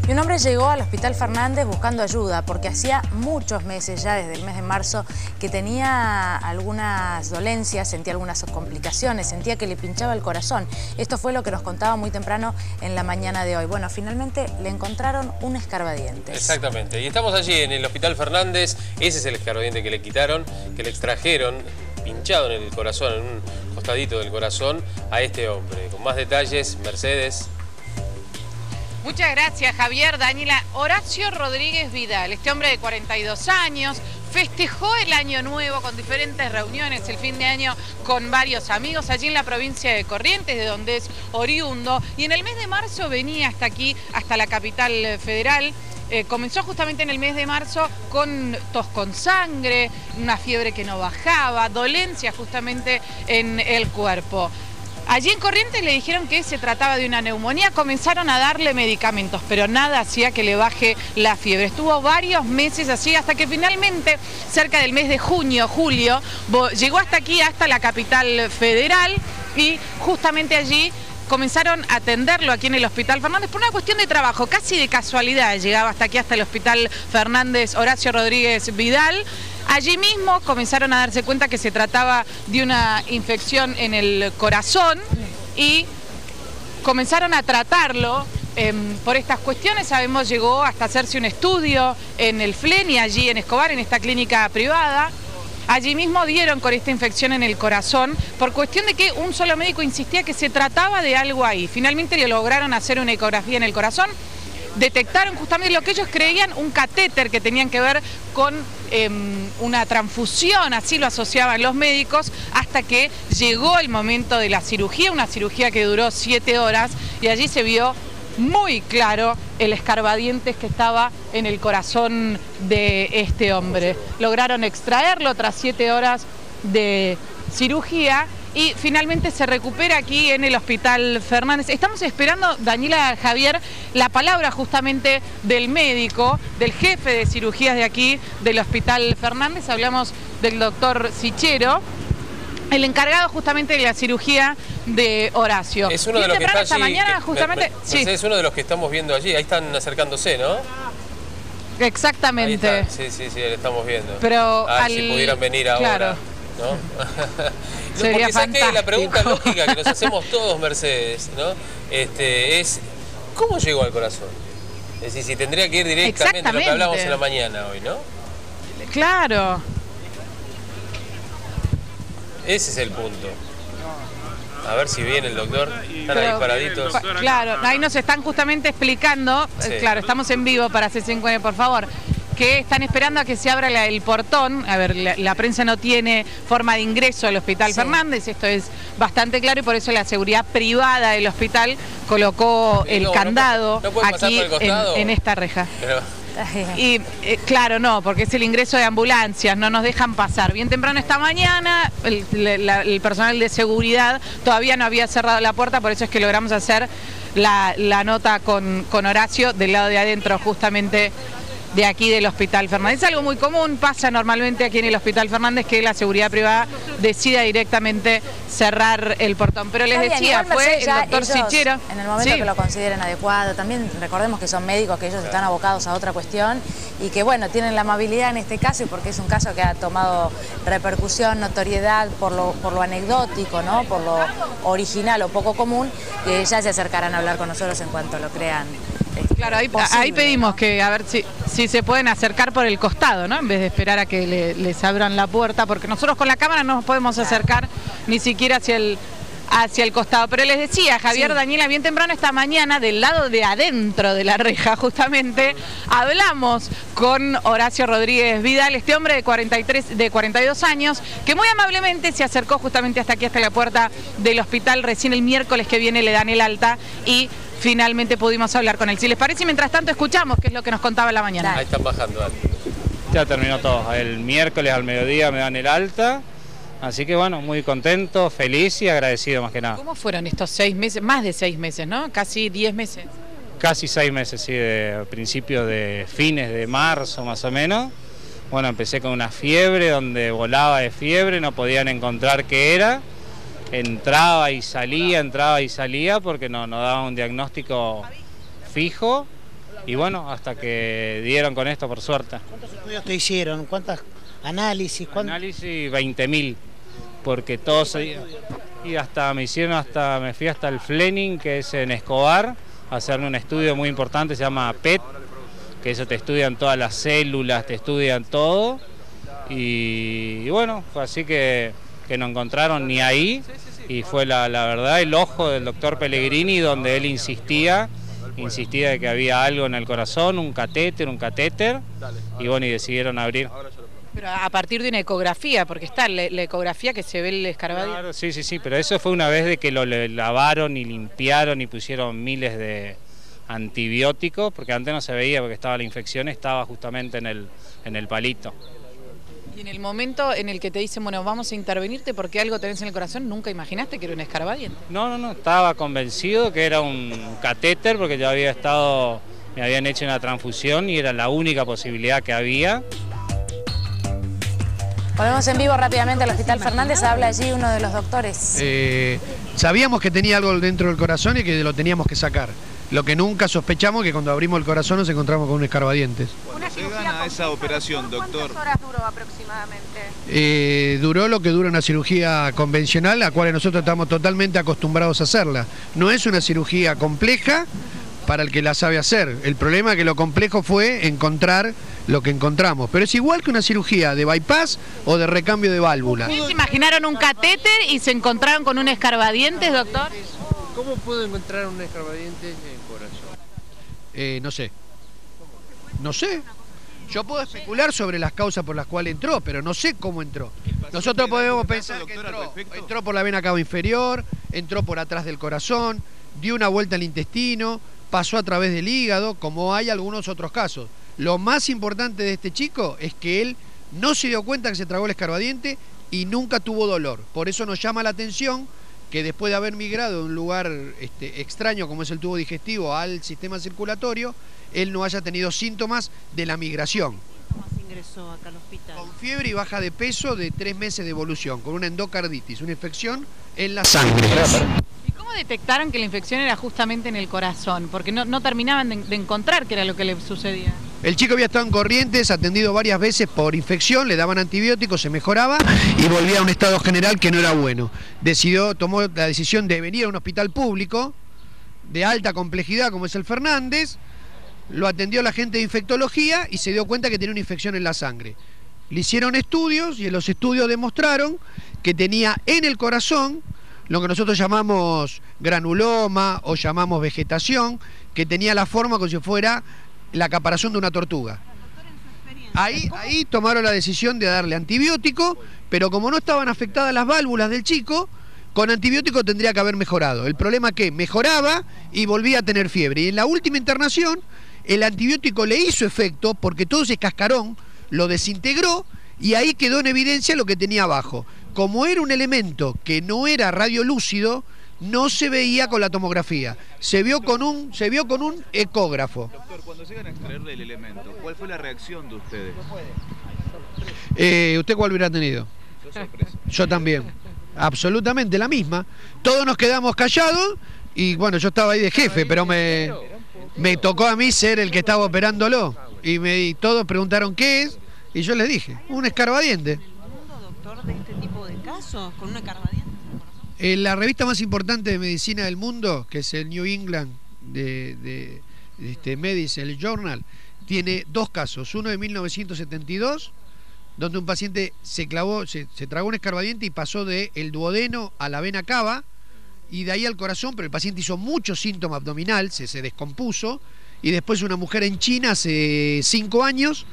Y un hombre llegó al Hospital Fernández buscando ayuda porque hacía muchos meses, ya desde el mes de marzo, que tenía algunas dolencias, sentía algunas complicaciones, sentía que le pinchaba el corazón. Esto fue lo que nos contaba muy temprano en la mañana de hoy. Bueno, finalmente le encontraron un escarbadientes. Exactamente. Y estamos allí en el Hospital Fernández. Ese es el escarbadiente que le quitaron, que le extrajeron, pinchado en el corazón, en un costadito del corazón, a este hombre. Con más detalles, Mercedes. Muchas gracias, Javier. Daniela, Horacio Rodríguez Vidal, este hombre de 42 años, festejó el año nuevo con diferentes reuniones, el fin de año con varios amigos allí en la provincia de Corrientes, de donde es oriundo, y en el mes de marzo venía hasta aquí, hasta la capital federal. Comenzó justamente en el mes de marzo con tos con sangre, una fiebre que no bajaba, dolencia justamente en el cuerpo. Allí en Corrientes le dijeron que se trataba de una neumonía, comenzaron a darle medicamentos, pero nada hacía que le baje la fiebre. Estuvo varios meses así hasta que finalmente, cerca del mes de junio, julio, llegó hasta aquí, hasta la capital federal, y justamente allí comenzaron a atenderlo aquí en el Hospital Fernández por una cuestión de trabajo, casi de casualidad llegaba hasta aquí, hasta el Hospital Fernández Horacio Rodríguez Vidal. Allí mismo comenzaron a darse cuenta que se trataba de una infección en el corazón y comenzaron a tratarlo por estas cuestiones. Sabemos, llegó hasta hacerse un estudio en el FLENI, allí en Escobar, en esta clínica privada. Allí mismo dieron con esta infección en el corazón por cuestión de que un solo médico insistía que se trataba de algo ahí. Finalmente le lograron hacer una ecografía en el corazón. Detectaron justamente lo que ellos creían, un catéter que tenían que ver con una transfusión, así lo asociaban los médicos, hasta que llegó el momento de la cirugía, una cirugía que duró 7 horas, y allí se vio muy claro el escarbadientes que estaba en el corazón de este hombre. Lograron extraerlo tras 7 horas de cirugía y finalmente se recupera aquí en el Hospital Fernández. Estamos esperando, Daniela, Javier, la palabra justamente del médico, del jefe de cirugías de aquí, del Hospital Fernández. Hablamos del doctor Sichero, el encargado justamente de la cirugía de Horacio. Es uno de los que está esta allí, mañana, justamente, sí. Es uno de los que estamos viendo allí. Ahí están acercándose, ¿no? Exactamente. Ahí está. Sí, le estamos viendo. Pero si pudieran venir ahora. Claro. ¿No? Sería porque ¿sabes qué? La pregunta fantástico. lógica que nos hacemos todos, Mercedes, ¿no? Es ¿cómo llegó al corazón? Es decir, si tendría que ir directamente a lo que hablamos en la mañana hoy, ¿no? Claro. Ese es el punto. A ver si viene el doctor. Están ahí paraditos. Claro, ahí nos están justamente explicando, Sí. claro, estamos en vivo para C5N, por favor, que están esperando a que se abra el portón. A ver, la prensa no tiene forma de ingreso al Hospital Fernández, esto es bastante claro, y por eso la seguridad privada del hospital colocó el candado ¿no puede pasar aquí por el costado? en esta reja. Pero Y claro, no, porque es el ingreso de ambulancias, no nos dejan pasar. Bien temprano esta mañana, el personal de seguridad todavía no había cerrado la puerta, por eso es que logramos hacer la nota con Horacio del lado de adentro, justamente de aquí del Hospital Fernández. Es algo muy común, pasa normalmente aquí en el Hospital Fernández, que la seguridad privada decida directamente cerrar el portón. Pero les decía, fue el doctor Sichero. En el momento que lo consideren adecuado, también recordemos que son médicos, que ellos están abocados a otra cuestión y que, bueno, tienen la amabilidad en este caso, y porque es un caso que ha tomado repercusión, notoriedad por lo anecdótico, ¿no? Por lo original o poco común, que ya se acercarán a hablar con nosotros en cuanto lo crean. Claro, ahí pedimos, ¿no?, que a ver si se pueden acercar por el costado, ¿no? En vez de esperar a que les abran la puerta, porque nosotros con la cámara no nos podemos acercar ni siquiera hacia el costado. Pero les decía, Javier, Daniela, bien temprano esta mañana, del lado de adentro de la reja, justamente, hablamos con Horacio Rodríguez Vidal, este hombre de 42 años, que muy amablemente se acercó justamente hasta aquí, hasta la puerta del hospital. Recién el miércoles que viene le dan el alta y finalmente pudimos hablar con él. Si les parece, mientras tanto escuchamos qué es lo que nos contaba en la mañana. ahí están bajando. Dale. Ya terminó todo. El miércoles al mediodía me dan el alta. Así que bueno, muy contento, feliz y agradecido más que nada. ¿Cómo fueron estos 6 meses? Más de 6 meses, ¿no? Casi 10 meses. Casi 6 meses, sí, de principios de fines de marzo más o menos. Bueno, empecé con una fiebre donde volaba de fiebre, no podían encontrar qué era. Entraba y salía porque no daban un diagnóstico fijo. y bueno, hasta que dieron con esto por suerte. ¿Cuántos estudios te hicieron? ¿Cuántos análisis? Análisis 20.000, porque todos... Y hasta me fui hasta el Fleming, que es en Escobar, a hacerme un estudio muy importante, se llama PET, que eso te estudian todas las células, te estudian todo, y bueno, fue así que no encontraron ni ahí, y fue la verdad el ojo del doctor Pellegrini, donde él insistía de que había algo en el corazón, un catéter, y bueno, y decidieron abrir. Pero a partir de una ecografía, porque está la ecografía que se ve el escarbadiente. Claro, sí, pero eso fue una vez de que lo lavaron y limpiaron y pusieron miles de antibióticos, porque antes no se veía porque estaba la infección, estaba justamente en el palito. Y en el momento en el que te dicen, bueno, vamos a intervenirte porque algo tenés en el corazón, ¿nunca imaginaste que era un escarbadiente? No, estaba convencido que era un catéter porque ya me habían hecho una transfusión y era la única posibilidad que había. Volvemos en vivo rápidamente al Hospital Fernández, habla allí uno de los doctores. Sabíamos que tenía algo dentro del corazón y que lo teníamos que sacar. Lo que nunca sospechamos que cuando abrimos el corazón nos encontramos con un escarbadientes. ¿Cuándo se gana esa operación, doctor? ¿Cuántas horas duró aproximadamente? Duró lo que dura una cirugía convencional, a la cual nosotros estamos totalmente acostumbrados a hacerla. No es una cirugía compleja para el que la sabe hacer. El problema es que lo complejo fue encontrar lo que encontramos. Pero es igual que una cirugía de bypass o de recambio de válvula. ¿Se imaginaron un catéter y se encontraron con un escarbadientes, doctor? ¿Cómo pudo encontrar un escarbadiente en el corazón? No sé. Yo puedo especular sobre las causas por las cuales entró, pero no sé cómo entró. Nosotros podemos pensar que entró por la vena cava inferior, entró por atrás del corazón, dio una vuelta al intestino, pasó a través del hígado, como hay algunos otros casos. Lo más importante de este chico es que él no se dio cuenta que se tragó el escarbadiente y nunca tuvo dolor. Por eso nos llama la atención que después de haber migrado de un lugar extraño como es el tubo digestivo al sistema circulatorio, él no haya tenido síntomas de la migración. ¿Cómo se ingresó acá al hospital? Con fiebre y baja de peso de 3 meses de evolución, con una endocarditis, una infección en la sangre. ¿Y cómo detectaron que la infección era justamente en el corazón? Porque no terminaban de encontrar qué era lo que le sucedía. El chico había estado en Corrientes, atendido varias veces por infección, le daban antibióticos, se mejoraba y volvía a un estado general que no era bueno. Tomó la decisión de venir a un hospital público de alta complejidad como es el Fernández, lo atendió la gente de infectología y se dio cuenta que tenía una infección en la sangre. Le hicieron estudios y en los estudios demostraron que tenía en el corazón lo que nosotros llamamos granuloma o llamamos vegetación, que tenía la forma como si fuera la caparazón de una tortuga. Ahí tomaron la decisión de darle antibiótico, pero como no estaban afectadas las válvulas del chico, con antibiótico tendría que haber mejorado. El problema es que mejoraba y volvía a tener fiebre. Y en la última internación, el antibiótico le hizo efecto porque todo ese cascarón lo desintegró y ahí quedó en evidencia lo que tenía abajo. Como era un elemento que no era radiolúcido, no se veía con la tomografía, se vio con un ecógrafo. Doctor, cuando llegan a extraerle el elemento, ¿cuál fue la reacción de ustedes? ¿Usted cuál hubiera tenido? Sorpresa. Yo también, absolutamente la misma. Todos nos quedamos callados y bueno, yo estaba ahí de jefe, pero me tocó a mí ser el que estaba operándolo. Y todos preguntaron qué es y yo les dije, un escarbadiente. ¿En el mundo, doctor, de este tipo de casos con un escarbadiente? La revista más importante de medicina del mundo, que es el New England de Medicine Journal, tiene 2 casos. Uno de 1972, donde un paciente se tragó un escarbadiente y pasó del duodeno a la vena cava y de ahí al corazón, pero el paciente hizo mucho síntoma abdominal, se descompuso, y después una mujer en China hace 5 años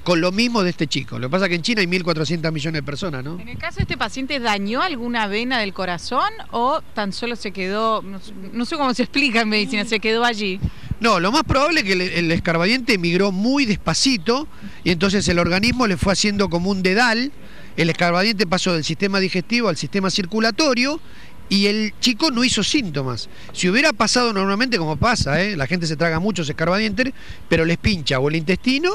con lo mismo de este chico. Lo que pasa es que en China hay 1.400 millones de personas, ¿no? En el caso de este paciente, ¿dañó alguna vena del corazón o tan solo se quedó, no sé cómo se explica en medicina, se quedó allí? No, lo más probable es que el escarbadiente migró muy despacito y entonces el organismo le fue haciendo como un dedal. El escarbadiente pasó del sistema digestivo al sistema circulatorio y el chico no hizo síntomas. Si hubiera pasado normalmente, como pasa, la gente se traga muchos escarbadientes, pero les pincha o el intestino,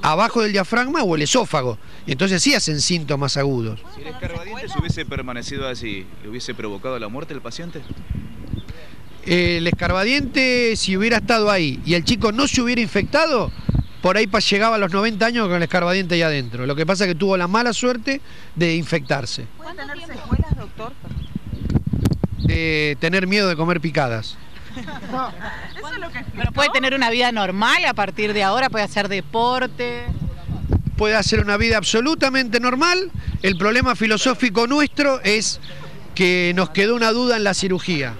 abajo del diafragma o el esófago. Y entonces sí hacen síntomas agudos. Si el escarbadiente se hubiese permanecido así, ¿le hubiese provocado la muerte del paciente? El escarbadiente, si hubiera estado ahí y el chico no se hubiera infectado, por ahí llegaba a los 90 años con el escarbadiente ahí adentro. Lo que pasa es que tuvo la mala suerte de infectarse. ¿Puede tener secuelas, doctor? De tener miedo de comer picadas. Pero puede tener una vida normal a partir de ahora, puede hacer deporte. Puede hacer una vida absolutamente normal. El problema filosófico nuestro es que nos quedó una duda en la cirugía.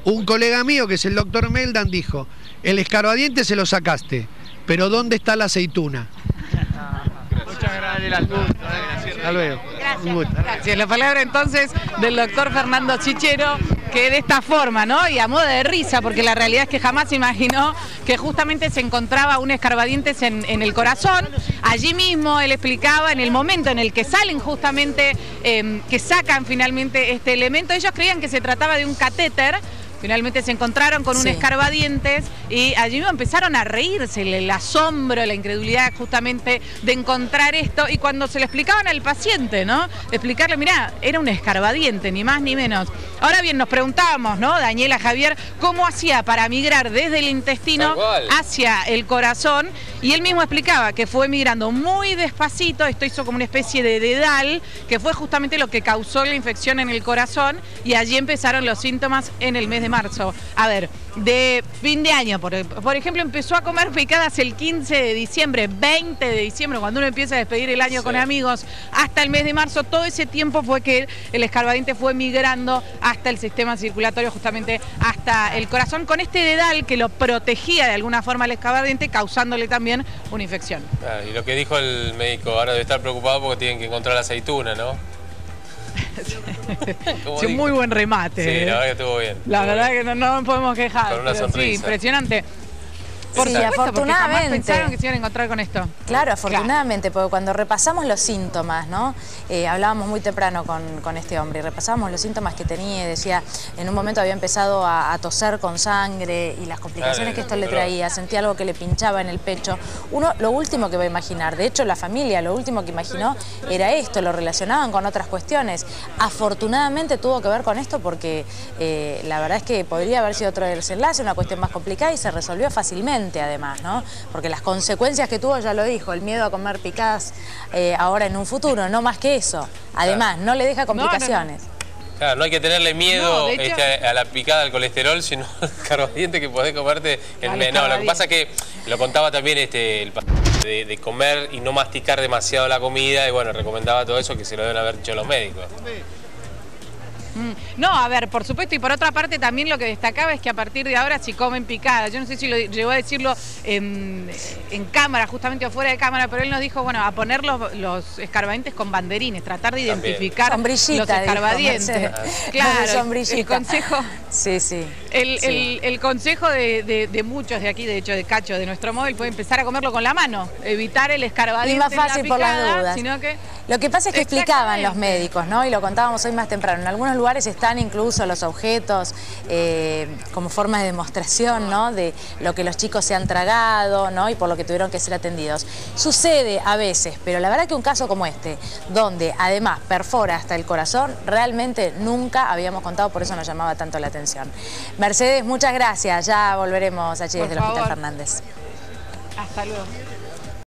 Un colega mío, que es el doctor Meldan, dijo: el escarbadiente se lo sacaste, pero ¿dónde está la aceituna? Muchas gracias. Hasta luego. Gracias. La palabra entonces del doctor Fernando Chichero, que de esta forma, ¿no? Y a modo de risa, porque la realidad es que jamás se imaginó que justamente se encontraba un escarbadientes en el corazón. Allí mismo él explicaba, en el momento en el que salen justamente, que sacan finalmente este elemento, ellos creían que se trataba de un catéter. Finalmente se encontraron con un escarbadientes y allí empezaron a reírse, el asombro, la incredulidad justamente de encontrar esto. Y cuando se le explicaban al paciente, ¿no? De explicarle, mirá, era un escarbadiente, ni más ni menos. Ahora bien, nos preguntábamos, ¿no? Daniela, Javier, ¿cómo hacía para migrar desde el intestino hacia el corazón? Y él mismo explicaba que fue migrando muy despacito, esto hizo como una especie de dedal, que fue justamente lo que causó la infección en el corazón, y allí empezaron los síntomas en el mes de marzo. A ver, de fin de año, por ejemplo, empezó a comer picadas el 15 de diciembre, 20 de diciembre, cuando uno empieza a despedir el año con amigos, hasta el mes de marzo. Todo ese tiempo fue que el escarbadiente fue migrando hasta el sistema circulatorio, justamente hasta el corazón, con este dedal que lo protegía de alguna forma al escarbadiente, causándole también una infección. Y lo que dijo el médico, ahora debe estar preocupado porque tienen que encontrar la aceituna, ¿no? Sí, muy buen remate. Sí, la verdad que estuvo bien. La verdad que no podemos quejar. Con una sonrisa. Sí, impresionante. Por supuesto, afortunadamente. Porque jamás pensaron que se iban a encontrar con esto. Claro, afortunadamente, porque cuando repasamos los síntomas, ¿no? Hablábamos muy temprano con este hombre y repasábamos los síntomas que tenía y decía, en un momento había empezado a toser con sangre y las complicaciones que esto le traía, sentía algo que le pinchaba en el pecho. Uno, lo último que va a imaginar, de hecho la familia, lo último que imaginó era esto, lo relacionaban con otras cuestiones. Afortunadamente tuvo que ver con esto porque la verdad es que podría haber sido otro desenlace, una cuestión más complicada y se resolvió fácilmente. Además, ¿no? Porque las consecuencias que tuvo, ya lo dijo, el miedo a comer picadas ahora en un futuro, no más que eso. Además, no le deja complicaciones. Claro, no hay que tenerle miedo a la picada al colesterol, sino al escarbadiente que podés comerte en menos. Lo que pasa es que lo contaba también de comer y no masticar demasiado la comida, y bueno, recomendaba todo eso que se lo deben haber dicho los médicos. No, a ver, por supuesto, y por otra parte también lo que destacaba es que a partir de ahora si comen picada, yo no sé si lo llegó a decirlo en cámara, justamente o fuera de cámara, pero él nos dijo, bueno, a poner los escarbadientes con banderines, tratar de identificar los escarbadientes. Claro, el consejo... Sí, sí. El consejo de muchos de aquí, de hecho de Cacho, de nuestro móvil, fue empezar a comerlo con la mano, evitar el escarbadiente. Y más fácil en la picada, por las dudas. Sino que... Lo que pasa es que explicaban los médicos, ¿no? Y lo contábamos hoy más temprano. En algunos lugares están incluso los objetos como forma de demostración, ¿no? De lo que los chicos se han tragado, ¿no? Y por lo que tuvieron que ser atendidos. Sucede a veces, pero la verdad que un caso como este, donde además perfora hasta el corazón, realmente nunca habíamos contado, por eso nos llamaba tanto la atención. Mercedes, muchas gracias. Ya volveremos allí desde el Hospital Fernández. Hasta luego.